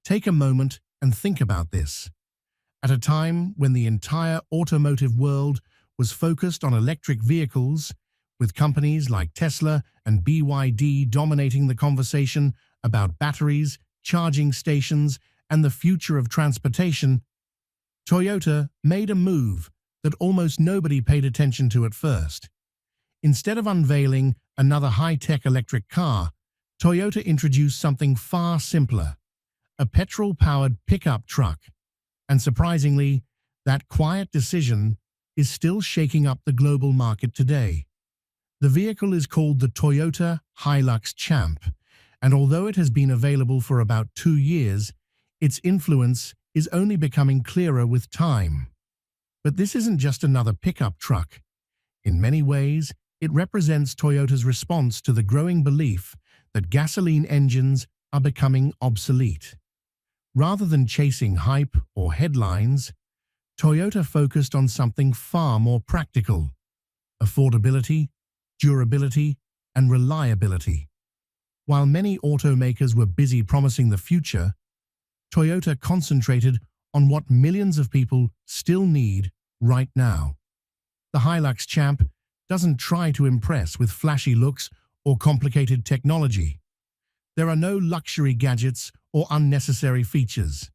Take a moment and think about this. At a time when the entire automotive world was focused on electric vehicles, with companies like Tesla and BYD dominating the conversation about batteries, charging stations, and the future of transportation, Toyota made a move that almost nobody paid attention to at first. Instead of unveiling another high-tech electric car, Toyota introduced something far simpler, a petrol-powered pickup truck. And surprisingly, that quiet decision is still shaking up the global market today. The vehicle is called the Toyota Hilux Champ, and although it has been available for about 2 years, its influence is only becoming clearer with time. But this isn't just another pickup truck. In many ways, it represents Toyota's response to the growing belief that gasoline engines are becoming obsolete. Rather than chasing hype or headlines, Toyota focused on something far more practical: affordability, durability, and reliability. While many automakers were busy promising the future, Toyota concentrated on what millions of people still need right now. The Hilux Champ doesn't try to impress with flashy looks or complicated technology. There are no luxury gadgets or unnecessary features.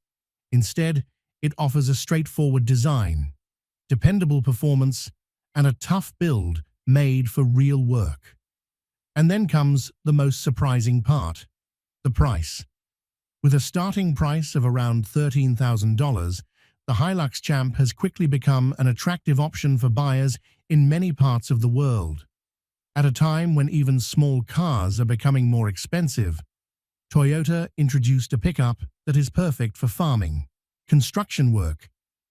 Instead, it offers a straightforward design, dependable performance, and a tough build made for real work. And then comes the most surprising part: the price. With a starting price of around $13,000, the Hilux Champ has quickly become an attractive option for buyers in many parts of the world. At a time when even small cars are becoming more expensive, Toyota introduced a pickup that is perfect for farming, construction work,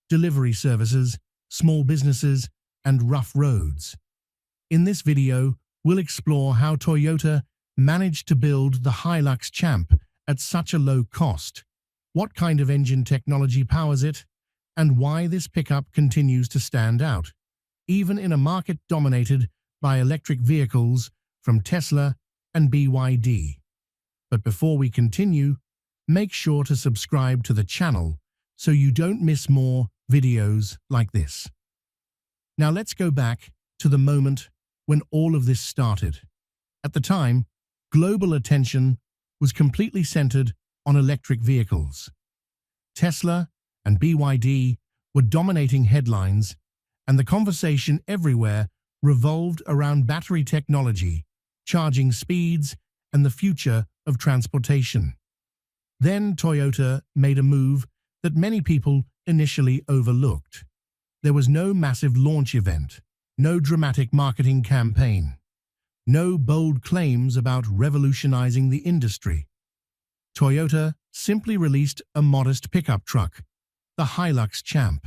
delivery services, small businesses, and rough roads. In this video, we'll explore how Toyota managed to build the Hilux Champ at such a low cost, what kind of engine technology powers it, and why this pickup continues to stand out, even in a market dominated by electric vehicles from Tesla and BYD. But before we continue, make sure to subscribe to the channel so you don't miss more videos like this. Now let's go back to the moment when all of this started. At the time, global attention was completely centered on electric vehicles. Tesla and BYD were dominating headlines, and the conversation everywhere revolved around battery technology, charging speeds, and the future of transportation. Then Toyota made a move that many people initially overlooked. There was no massive launch event, no dramatic marketing campaign, no bold claims about revolutionizing the industry. Toyota simply released a modest pickup truck, the Hilux Champ.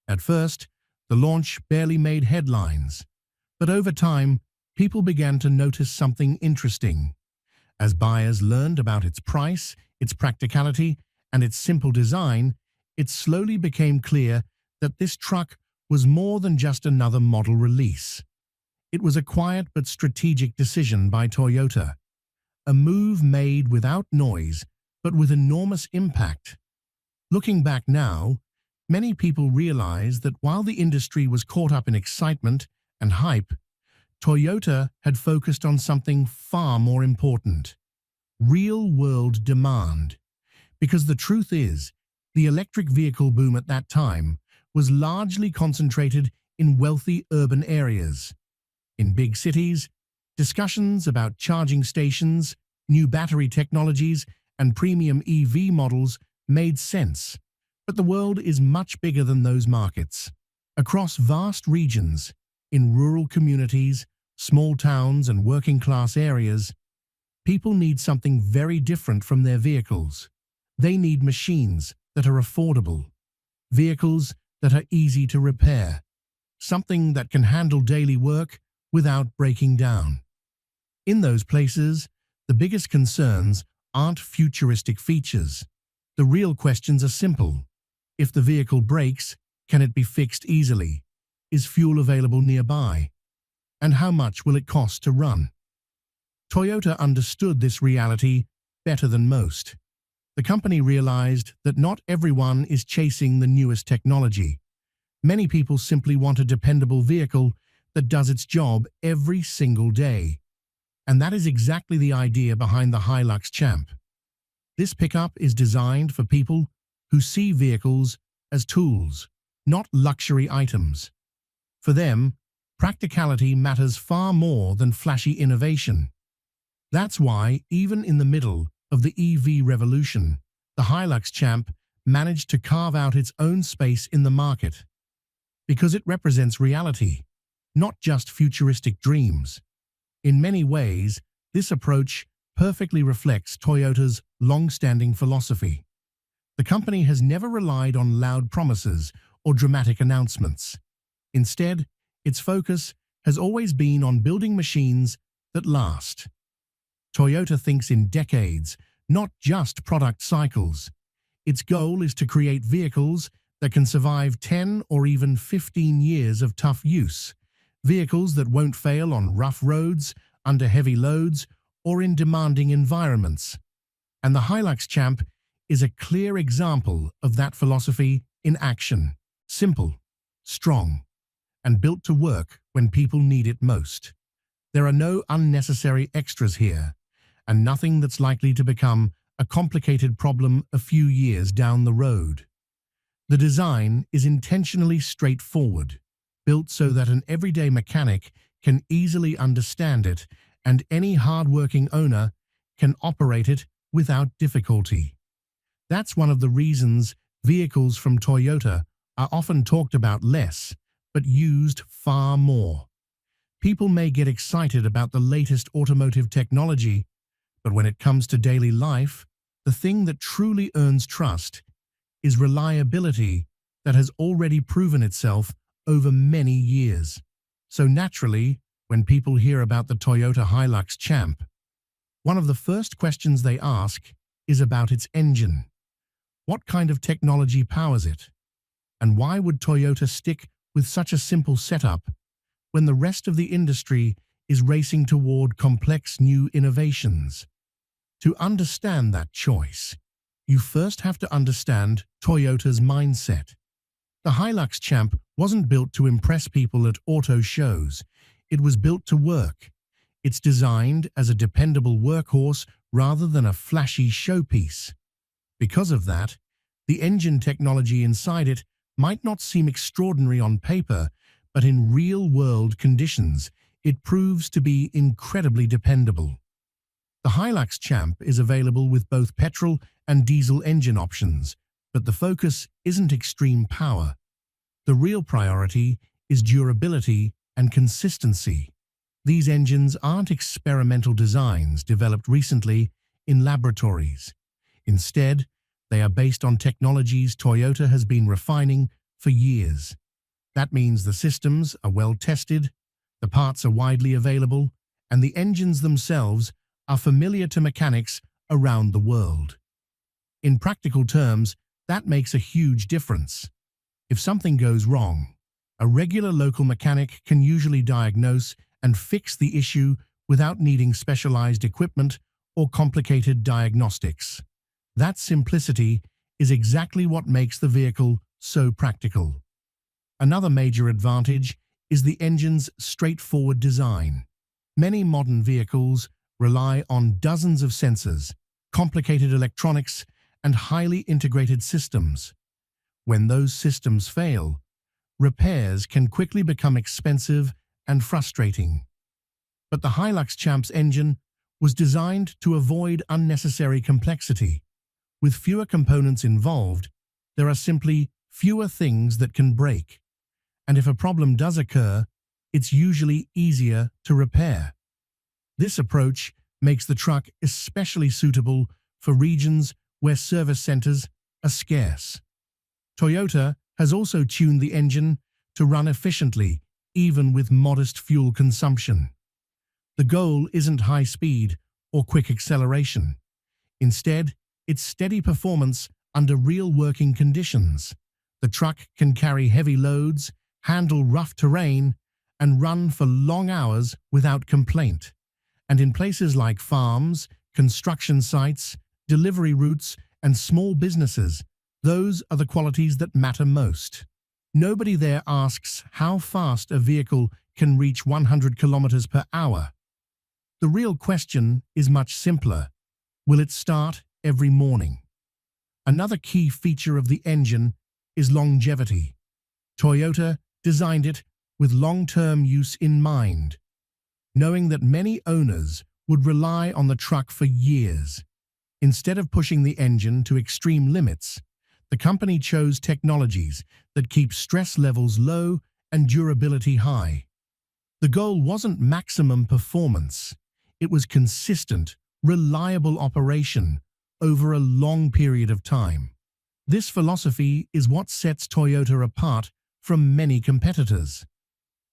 At first, the launch barely made headlines, but over time, people began to notice something interesting. As buyers learned about its price, its practicality, and its simple design, it slowly became clear that this truck was more than just another model release. It was a quiet but strategic decision by Toyota, a move made without noise but with enormous impact. Looking back now, many people realize that while the industry was caught up in excitement and hype, Toyota had focused on something far more important: real-world demand. Because the truth is, the electric vehicle boom at that time was largely concentrated in wealthy urban areas. In big cities, discussions about charging stations, new battery technologies, and premium EV models made sense. But the world is much bigger than those markets. Across vast regions, in rural communities, small towns, and working-class areas, people need something very different from their vehicles. They need machines that are affordable, vehicles that are easy to repair, something that can handle daily work without breaking down. In those places, the biggest concerns aren't futuristic features. The real questions are simple. If the vehicle breaks, can it be fixed easily? Is fuel available nearby? And how much will it cost to run? Toyota understood this reality better than most. The company realized that not everyone is chasing the newest technology. Many people simply want a dependable vehicle that does its job every single day. And that is exactly the idea behind the Hilux Champ. This pickup is designed for people who see vehicles as tools, not luxury items. For them, practicality matters far more than flashy innovation. That's why, even in the middle of the EV revolution, the Hilux Champ managed to carve out its own space in the market. Because it represents reality, not just futuristic dreams. In many ways, this approach perfectly reflects Toyota's long-standing philosophy. The company has never relied on loud promises or dramatic announcements. Instead, its focus has always been on building machines that last. Toyota thinks in decades, not just product cycles. Its goal is to create vehicles that can survive 10 or even 15 years of tough use, vehicles that won't fail on rough roads, under heavy loads, or in demanding environments. And the Hilux Champ is a clear example of that philosophy in action. Simple, strong, and built to work when people need it most. There are no unnecessary extras here, and nothing that's likely to become a complicated problem a few years down the road. The design is intentionally straightforward, built so that an everyday mechanic can easily understand it and any hard-working owner can operate it without difficulty. That's one of the reasons vehicles from Toyota are often talked about less, but used far more. People may get excited about the latest automotive technology, but when it comes to daily life, the thing that truly earns trust is reliability that has already proven itself over many years. So naturally, when people hear about the Toyota Hilux Champ, one of the first questions they ask is about its engine. What kind of technology powers it? And why would Toyota stick with such a simple setup when the rest of the industry is racing toward complex new innovations? To understand that choice, you first have to understand Toyota's mindset. The Hilux Champ wasn't built to impress people at auto shows. It was built to work. It's designed as a dependable workhorse rather than a flashy showpiece. Because of that, the engine technology inside it might not seem extraordinary on paper, but in real-world conditions, it proves to be incredibly dependable. The Hilux Champ is available with both petrol and diesel engine options, but the focus isn't extreme power. The real priority is durability and consistency. These engines aren't experimental designs developed recently in laboratories. Instead, they are based on technologies Toyota has been refining for years. That means the systems are well tested, the parts are widely available, and the engines themselves are familiar to mechanics around the world. In practical terms, that makes a huge difference. If something goes wrong, a regular local mechanic can usually diagnose and fix the issue without needing specialized equipment or complicated diagnostics. That simplicity is exactly what makes the vehicle so practical. Another major advantage is the engine's straightforward design. Many modern vehicles rely on dozens of sensors, complicated electronics, and highly integrated systems. When those systems fail, repairs can quickly become expensive and frustrating. But the Hilux Champ's engine was designed to avoid unnecessary complexity. With fewer components involved, there are simply fewer things that can break. And if a problem does occur, it's usually easier to repair. This approach makes the truck especially suitable for regions where service centers are scarce. Toyota has also tuned the engine to run efficiently, even with modest fuel consumption. The goal isn't high speed or quick acceleration. Instead, it's steady performance under real working conditions. The truck can carry heavy loads, handle rough terrain, and run for long hours without complaint. And in places like farms, construction sites, delivery routes, and small businesses, those are the qualities that matter most. Nobody there asks how fast a vehicle can reach 100 kilometers per hour. The real question is much simpler. Will it start every morning? Another key feature of the engine is longevity. Toyota designed it with long-term use in mind, knowing that many owners would rely on the truck for years. Instead of pushing the engine to extreme limits, the company chose technologies that keep stress levels low and durability high. The goal wasn't maximum performance. It was consistent, reliable operation over a long period of time. This philosophy is what sets Toyota apart from many competitors.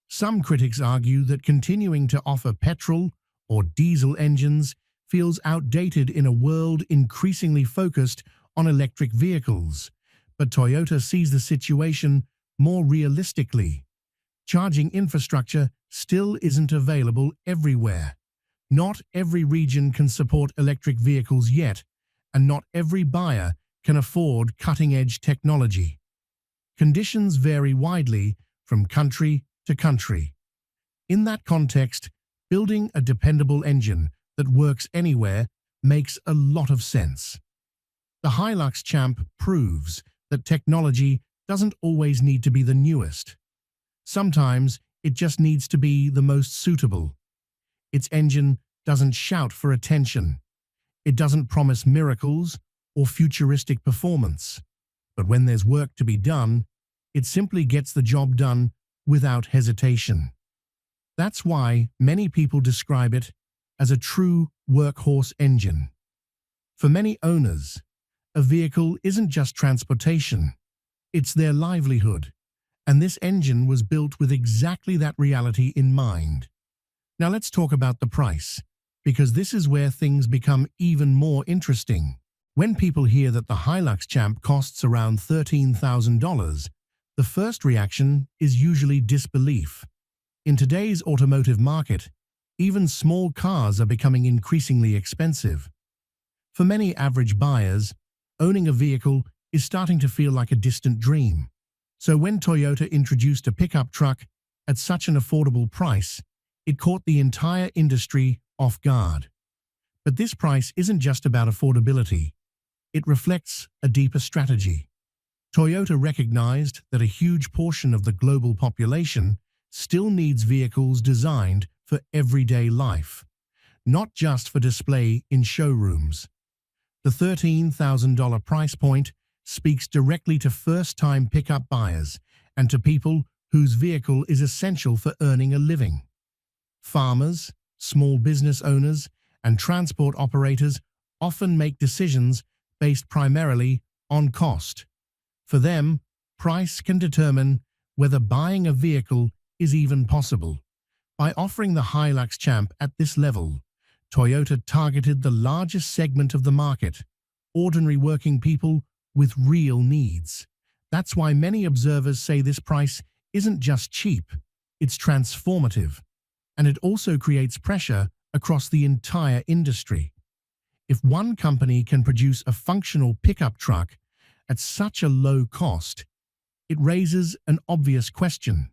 Some critics argue that continuing to offer petrol or diesel engines feels outdated in a world increasingly focused on electric vehicles, but Toyota sees the situation more realistically. Charging infrastructure still isn't available everywhere. Not every region can support electric vehicles yet, and not every buyer can afford cutting-edge technology. Conditions vary widely from country to country. In that context, building a dependable engine that works anywhere makes a lot of sense. The Hilux Champ proves that technology doesn't always need to be the newest. Sometimes it just needs to be the most suitable. Its engine doesn't shout for attention. It doesn't promise miracles or futuristic performance. But when there's work to be done, it simply gets the job done without hesitation. That's why many people describe it as a true workhorse engine. For many owners, a vehicle isn't just transportation, it's their livelihood, and this engine was built with exactly that reality in mind. Now let's talk about the price, because this is where things become even more interesting. When people hear that the Hilux Champ costs around $13,000, the first reaction is usually disbelief. In today's automotive market, even small cars are becoming increasingly expensive. For many average buyers, owning a vehicle is starting to feel like a distant dream. So when Toyota introduced a pickup truck at such an affordable price, it caught the entire industry off guard. But this price isn't just about affordability. It reflects a deeper strategy. Toyota recognized that a huge portion of the global population still needs vehicles designed for everyday life, not just for display in showrooms. The $13,000 price point speaks directly to first-time pickup buyers and to people whose vehicle is essential for earning a living. Farmers, small business owners, and transport operators often make decisions based primarily on cost. For them, price can determine whether buying a vehicle is even possible. By offering the Hilux Champ at this level, Toyota targeted the largest segment of the market, ordinary working people with real needs. That's why many observers say this price isn't just cheap, it's transformative. And it also creates pressure across the entire industry. If one company can produce a functional pickup truck at such a low cost, it raises an obvious question.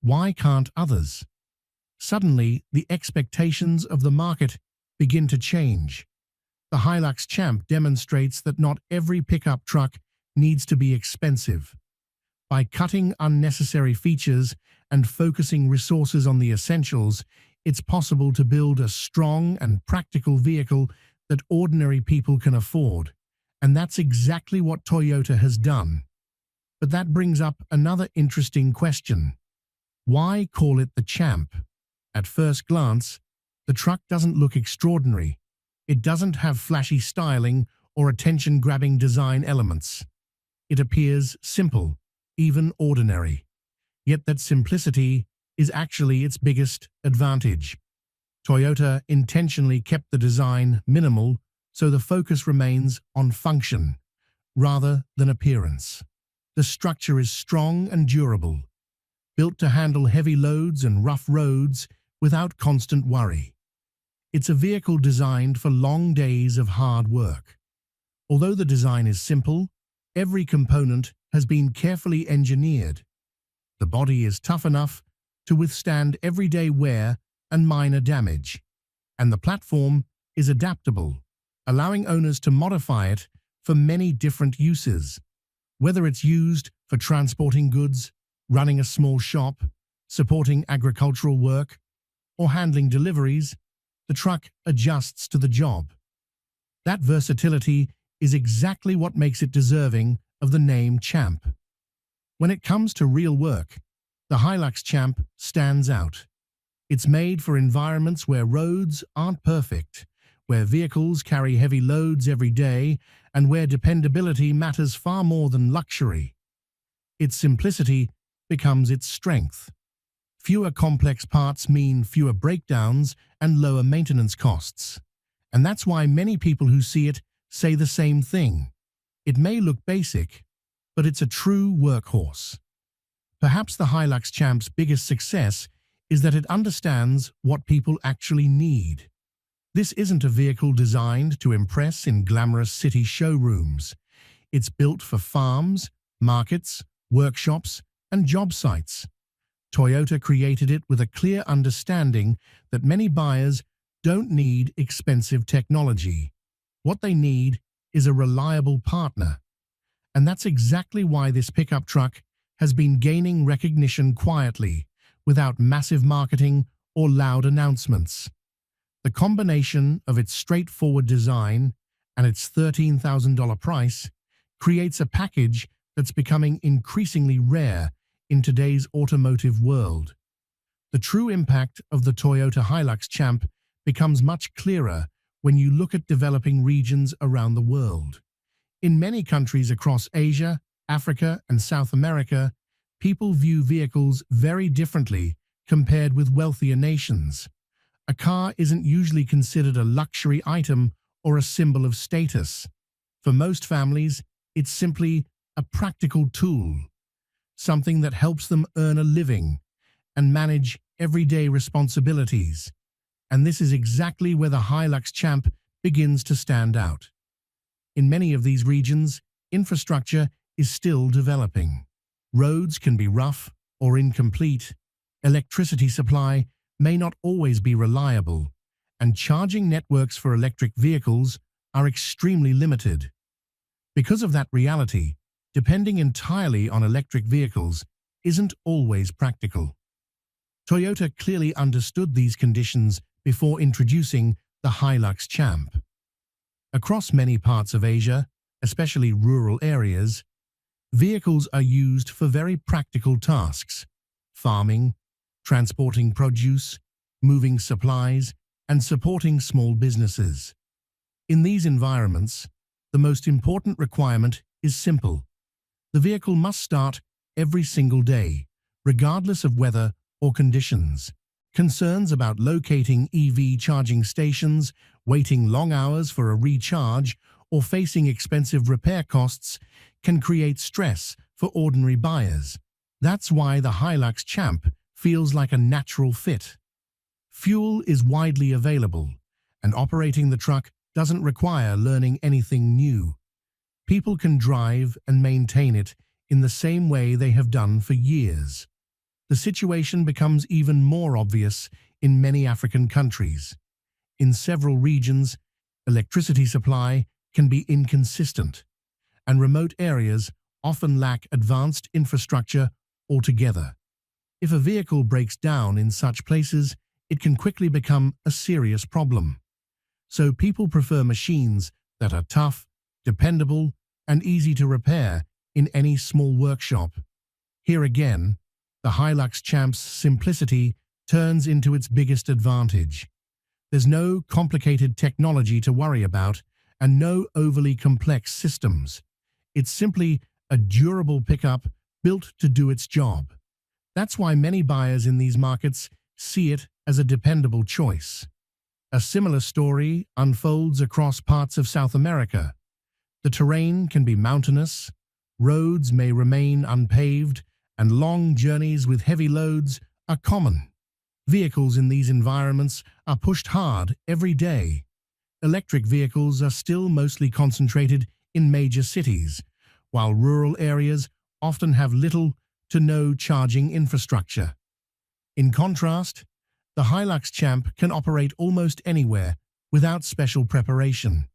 Why can't others? Suddenly, the expectations of the market begin to change. The Hilux Champ demonstrates that not every pickup truck needs to be expensive. By cutting unnecessary features and focusing resources on the essentials, it's possible to build a strong and practical vehicle that ordinary people can afford. And that's exactly what Toyota has done. But that brings up another interesting question. Why call it the Champ? At first glance, the truck doesn't look extraordinary. It doesn't have flashy styling or attention-grabbing design elements. It appears simple, even ordinary. Yet that simplicity is actually its biggest advantage. Toyota intentionally kept the design minimal so the focus remains on function rather than appearance. The structure is strong and durable, built to handle heavy loads and rough roads without constant worry. It's a vehicle designed for long days of hard work. Although the design is simple, every component has been carefully engineered. The body is tough enough to withstand everyday wear and minor damage, and the platform is adaptable, allowing owners to modify it for many different uses. Whether it's used for transporting goods, running a small shop, supporting agricultural work, or handling deliveries, the truck adjusts to the job. That versatility is exactly what makes it deserving of the name Champ. When it comes to real work, the Hilux Champ stands out. It's made for environments where roads aren't perfect, where vehicles carry heavy loads every day, and where dependability matters far more than luxury. Its simplicity becomes its strength. Fewer complex parts mean fewer breakdowns and lower maintenance costs. And that's why many people who see it say the same thing. It may look basic, but it's a true workhorse. Perhaps the Hilux Champ's biggest success is that it understands what people actually need. This isn't a vehicle designed to impress in glamorous city showrooms. It's built for farms, markets, workshops, and job sites. Toyota created it with a clear understanding that many buyers don't need expensive technology. What they need is a reliable partner. And that's exactly why this pickup truck has been gaining recognition quietly, without massive marketing or loud announcements. The combination of its straightforward design and its $13,000 price creates a package that's becoming increasingly rare in today's automotive world. The true impact of the Toyota Hilux Champ becomes much clearer when you look at developing regions around the world. In many countries across Asia, Africa, and South America, people view vehicles very differently compared with wealthier nations. A car isn't usually considered a luxury item or a symbol of status. For most families, it's simply a practical tool, something that helps them earn a living and manage everyday responsibilities. And this is exactly where the Hilux Champ begins to stand out. In many of these regions, infrastructure is still developing. Roads can be rough or incomplete, electricity supply may not always be reliable, and charging networks for electric vehicles are extremely limited. Because of that reality, depending entirely on electric vehicles isn't always practical. Toyota clearly understood these conditions before introducing the Hilux Champ. Across many parts of Asia, especially rural areas, vehicles are used for very practical tasks: farming, transporting produce, moving supplies, and supporting small businesses. In these environments, the most important requirement is simple. The vehicle must start every single day, regardless of weather or conditions. Concerns about locating EV charging stations, waiting long hours for a recharge, or facing expensive repair costs can create stress for ordinary buyers. That's why the Hilux Champ feels like a natural fit. Fuel is widely available, and operating the truck doesn't require learning anything new. People can drive and maintain it in the same way they have done for years. The situation becomes even more obvious in many African countries. In several regions, electricity supply can be inconsistent, and remote areas often lack advanced infrastructure altogether. If a vehicle breaks down in such places, it can quickly become a serious problem. So people prefer machines that are tough, dependable, and easy to repair in any small workshop. Here again, the Hilux Champ's simplicity turns into its biggest advantage. There's no complicated technology to worry about and no overly complex systems. It's simply a durable pickup built to do its job. That's why many buyers in these markets see it as a dependable choice. A similar story unfolds across parts of South America. The terrain can be mountainous, roads may remain unpaved, and long journeys with heavy loads are common. Vehicles in these environments are pushed hard every day. Electric vehicles are still mostly concentrated in major cities, while rural areas often have little to no charging infrastructure. In contrast, the Hilux Champ can operate almost anywhere without special preparation.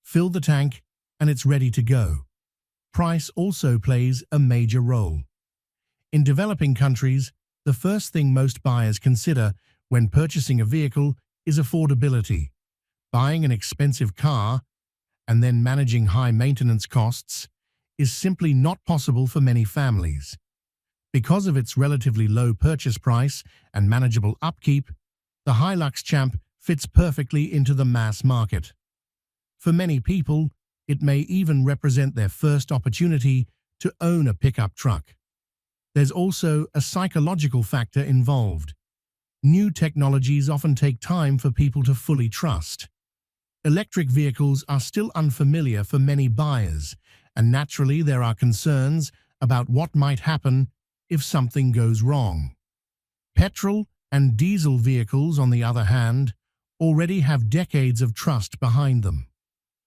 Fill the tank and it's ready to go. Price also plays a major role. In developing countries, the first thing most buyers consider when purchasing a vehicle is affordability. Buying an expensive car and then managing high maintenance costs is simply not possible for many families. Because of its relatively low purchase price and manageable upkeep, the Hilux Champ fits perfectly into the mass market. For many people, it may even represent their first opportunity to own a pickup truck. There's also a psychological factor involved. New technologies often take time for people to fully trust. Electric vehicles are still unfamiliar for many buyers, and naturally there are concerns about what might happen if something goes wrong. Petrol and diesel vehicles, on the other hand, already have decades of trust behind them.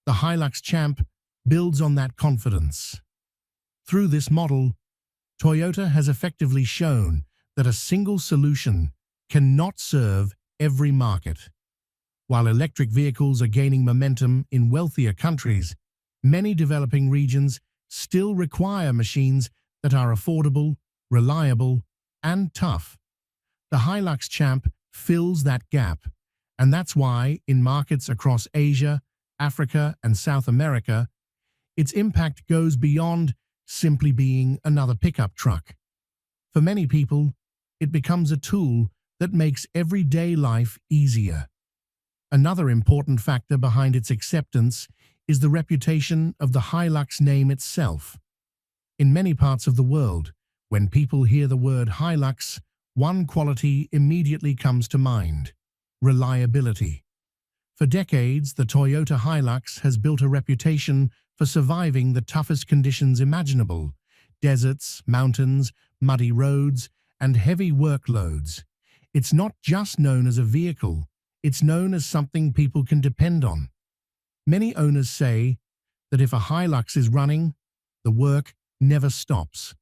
The Hilux Champ builds on that confidence. Through this model, Toyota has effectively shown that a single solution cannot serve every market. While electric vehicles are gaining momentum in wealthier countries, many developing regions still require machines that are affordable, reliable, and tough. The Hilux Champ fills that gap, and that's why, in markets across Asia, Africa, and South America, its impact goes beyond simply being another pickup truck. For many people, it becomes a tool that makes everyday life easier. Another important factor behind its acceptance is the reputation of the Hilux name itself. In many parts of the world, when people hear the word Hilux, one quality immediately comes to mind: reliability. For decades, the Toyota Hilux has built a reputation for surviving the toughest conditions imaginable: deserts, mountains, muddy roads, and heavy workloads. It's not just known as a vehicle, it's known as something people can depend on. Many owners say that if a Hilux is running, the work never stops.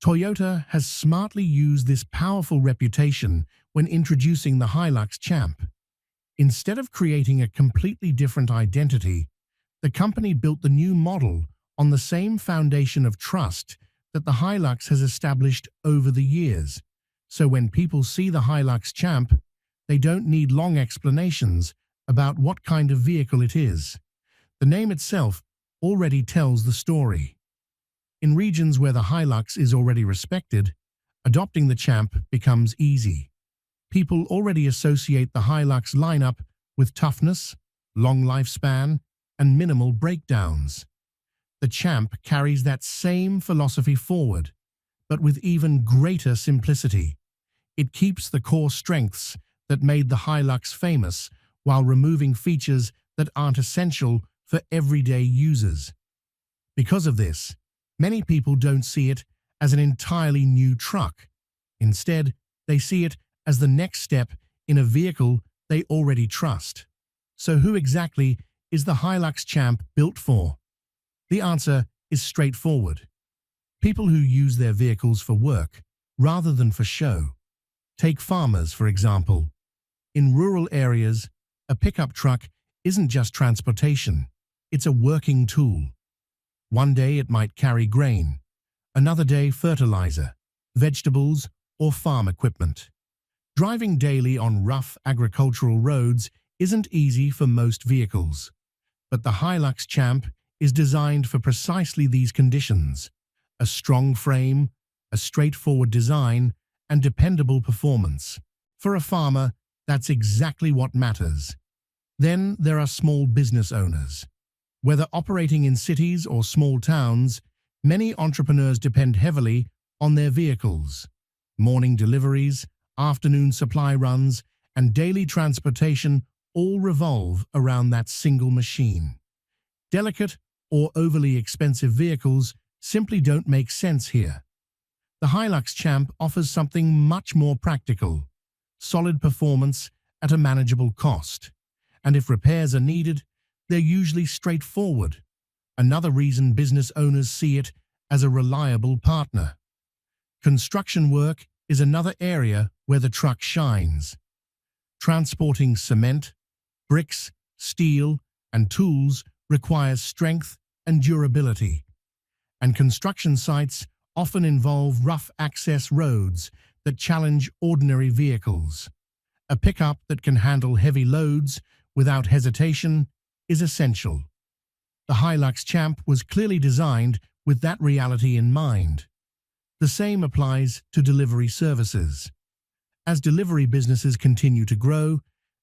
Toyota has smartly used this powerful reputation when introducing the Hilux Champ. Instead of creating a completely different identity, the company built the new model on the same foundation of trust that the Hilux has established over the years. So when people see the Hilux Champ, they don't need long explanations about what kind of vehicle it is. The name itself already tells the story. In regions where the Hilux is already respected, adopting the Champ becomes easy. People already associate the Hilux lineup with toughness, long lifespan, and minimal breakdowns. The Champ carries that same philosophy forward, but with even greater simplicity. It keeps the core strengths that made the Hilux famous while removing features that aren't essential for everyday users. Because of this, many people don't see it as an entirely new truck. Instead, they see it as the next step in a vehicle they already trust. So who exactly is the Hilux Champ built for? The answer is straightforward: people who use their vehicles for work rather than for show. Take farmers, for example. In rural areas, a pickup truck isn't just transportation, it's a working tool. One day it might carry grain, another day fertilizer, vegetables, or farm equipment. Driving daily on rough agricultural roads isn't easy for most vehicles, but the Hilux Champ is designed for precisely these conditions: a strong frame, a straightforward design, and dependable performance. For a farmer, that's exactly what matters. Then there are small business owners. Whether operating in cities or small towns, many entrepreneurs depend heavily on their vehicles. Morning deliveries, afternoon supply runs, and daily transportation all revolve around that single machine. Delicate or overly expensive vehicles simply don't make sense here. The Hilux Champ offers something much more practical: solid performance at a manageable cost. And if repairs are needed, they're usually straightforward. Another reason business owners see it as a reliable partner. Construction work is another area where the truck shines. Transporting cement, bricks, steel, and tools requires strength and durability. And construction sites often involve rough access roads that challenge ordinary vehicles. A pickup that can handle heavy loads without hesitation is essential. The Hilux Champ was clearly designed with that reality in mind. The same applies to delivery services. As delivery businesses continue to grow,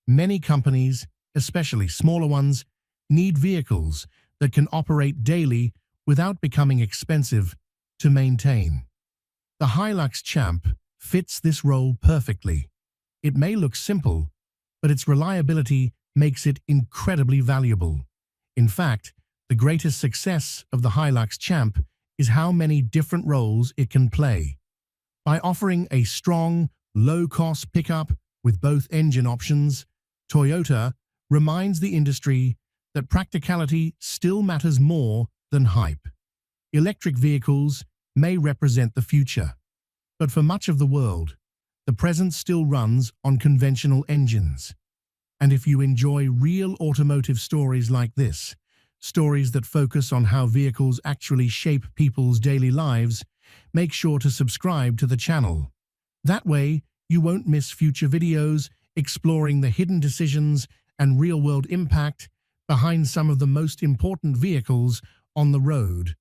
many companies, especially smaller ones, need vehicles that can operate daily without becoming expensive to maintain. The Hilux Champ fits this role perfectly. It may look simple, but its reliability makes it incredibly valuable. In fact, the greatest success of the Hilux Champ is how many different roles it can play. By offering a strong, low-cost pickup with both engine options, Toyota reminds the industry that practicality still matters more than hype. Electric vehicles may represent the future, but for much of the world, the present still runs on conventional engines. And if you enjoy real automotive stories like this, stories that focus on how vehicles actually shape people's daily lives, make sure to subscribe to the channel. That way, you won't miss future videos exploring the hidden decisions and real-world impact behind some of the most important vehicles on the road.